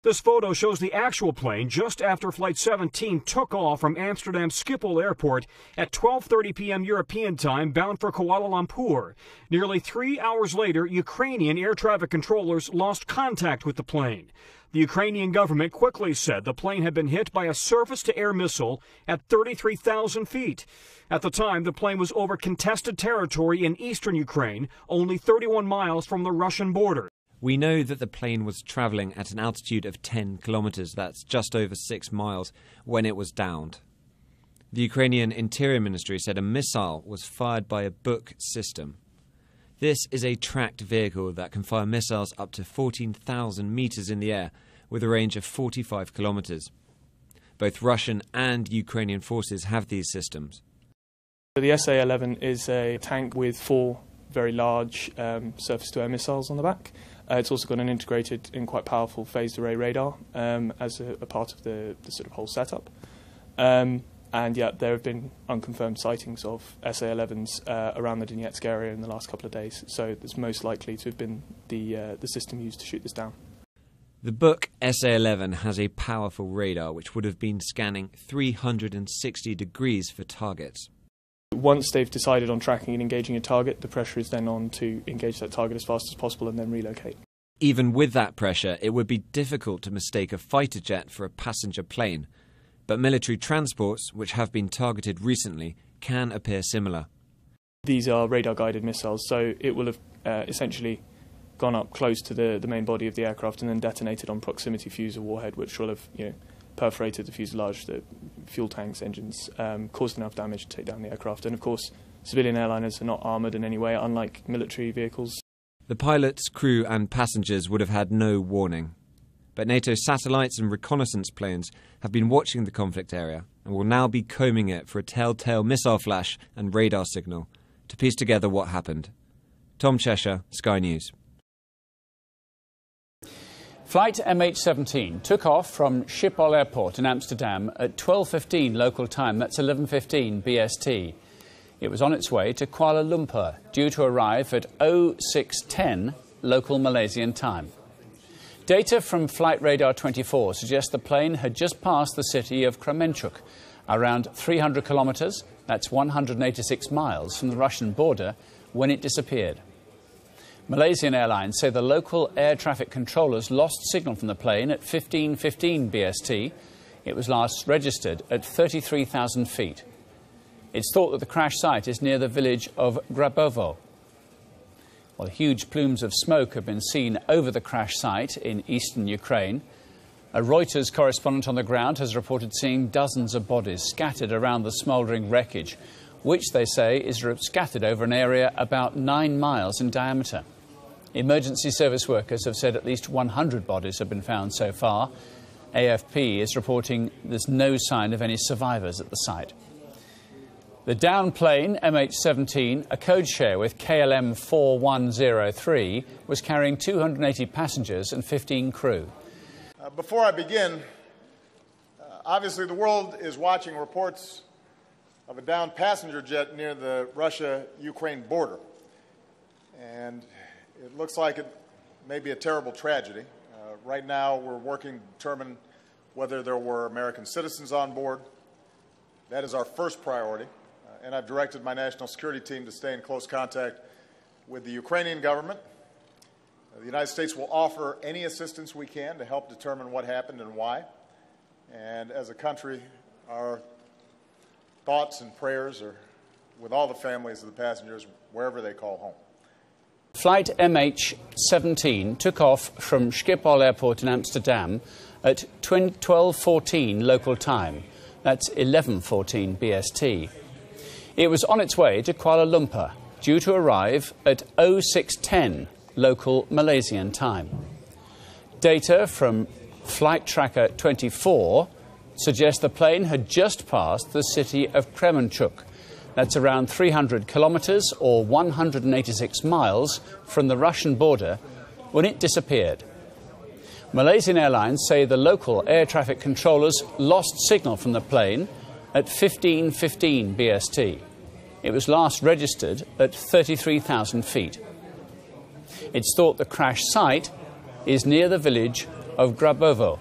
This photo shows the actual plane just after Flight 17 took off from Amsterdam Schiphol Airport at 12:30 p.m. European time, bound for Kuala Lumpur. Nearly 3 hours later, Ukrainian air traffic controllers lost contact with the plane. The Ukrainian government quickly said the plane had been hit by a surface-to-air missile at 33,000 feet. At the time, the plane was over contested territory in eastern Ukraine, only 31 miles from the Russian border. We know that the plane was travelling at an altitude of 10 kilometres, that's just over 6 miles, when it was downed. The Ukrainian Interior Ministry said a missile was fired by a Buk system. This is a tracked vehicle that can fire missiles up to 14,000 metres in the air with a range of 45 kilometres. Both Russian and Ukrainian forces have these systems. The SA-11 is a tank with 4 very large surface-to-air missiles on the back. It's also got an integrated and quite powerful phased array radar as a part of the sort of whole setup. And yeah, there have been unconfirmed sightings of SA-11s around the Donetsk area in the last couple of days, so it's most likely to have been the system used to shoot this down. The Buk SA-11 has a powerful radar which would have been scanning 360 degrees for targets. Once they've decided on tracking and engaging a target, the pressure is then on to engage that target as fast as possible and then relocate. Even with that pressure, it would be difficult to mistake a fighter jet for a passenger plane. But military transports, which have been targeted recently, can appear similar. These are radar-guided missiles, so it will have essentially gone up close to the main body of the aircraft and then detonated on proximity fuse or warhead, which will have perforated the fuselage, the fuel tanks, engines, caused enough damage to take down the aircraft. And of course, civilian airliners are not armoured in any way, unlike military vehicles. The pilots, crew and passengers would have had no warning. But NATO satellites and reconnaissance planes have been watching the conflict area and will now be combing it for a telltale missile flash and radar signal to piece together what happened. Tom Cheshire, Sky News. Flight MH17 took off from Schiphol Airport in Amsterdam at 12:15 local time, that's 11:15 BST. It was on its way to Kuala Lumpur, due to arrive at 06:10 local Malaysian time. Data from Flight Radar 24 suggests the plane had just passed the city of Kremenchuk, around 300 kilometres, that's 186 miles from the Russian border, when it disappeared. Malaysian Airlines say the local air traffic controllers lost signal from the plane at 15:15 BST. It was last registered at 33,000 feet. It's thought that the crash site is near the village of Grabovo. Well, huge plumes of smoke have been seen over the crash site in eastern Ukraine. A Reuters correspondent on the ground has reported seeing dozens of bodies scattered around the smouldering wreckage, which they say is scattered over an area about 9 miles in diameter. Emergency service workers have said at least 100 bodies have been found so far. AFP is reporting there's no sign of any survivors at the site. The downed plane, MH17, a code share with KLM 4103, was carrying 280 passengers and 15 crew. Before I begin, obviously the world is watching reports of a downed passenger jet near the Russia-Ukraine border. And it looks like it may be a terrible tragedy. Right now we're working to determine whether there were American citizens on board. That is our first priority. And I've directed my national security team to stay in close contact with the Ukrainian government. The United States will offer any assistance we can to help determine what happened and why. And as a country, our thoughts and prayers are with all the families of the passengers, wherever they call home. Flight MH17 took off from Schiphol Airport in Amsterdam at 12:14 local time. That's 11:14 BST. It was on its way to Kuala Lumpur, due to arrive at 06:10 local Malaysian time. Data from Flight Tracker 24 suggests the plane had just passed the city of Kremenchuk. That's around 300 kilometres or 186 miles from the Russian border when it disappeared. Malaysian Airlines say the local air traffic controllers lost signal from the plane at 15:15 BST. It was last registered at 33,000 feet. It's thought the crash site is near the village of Grabovo.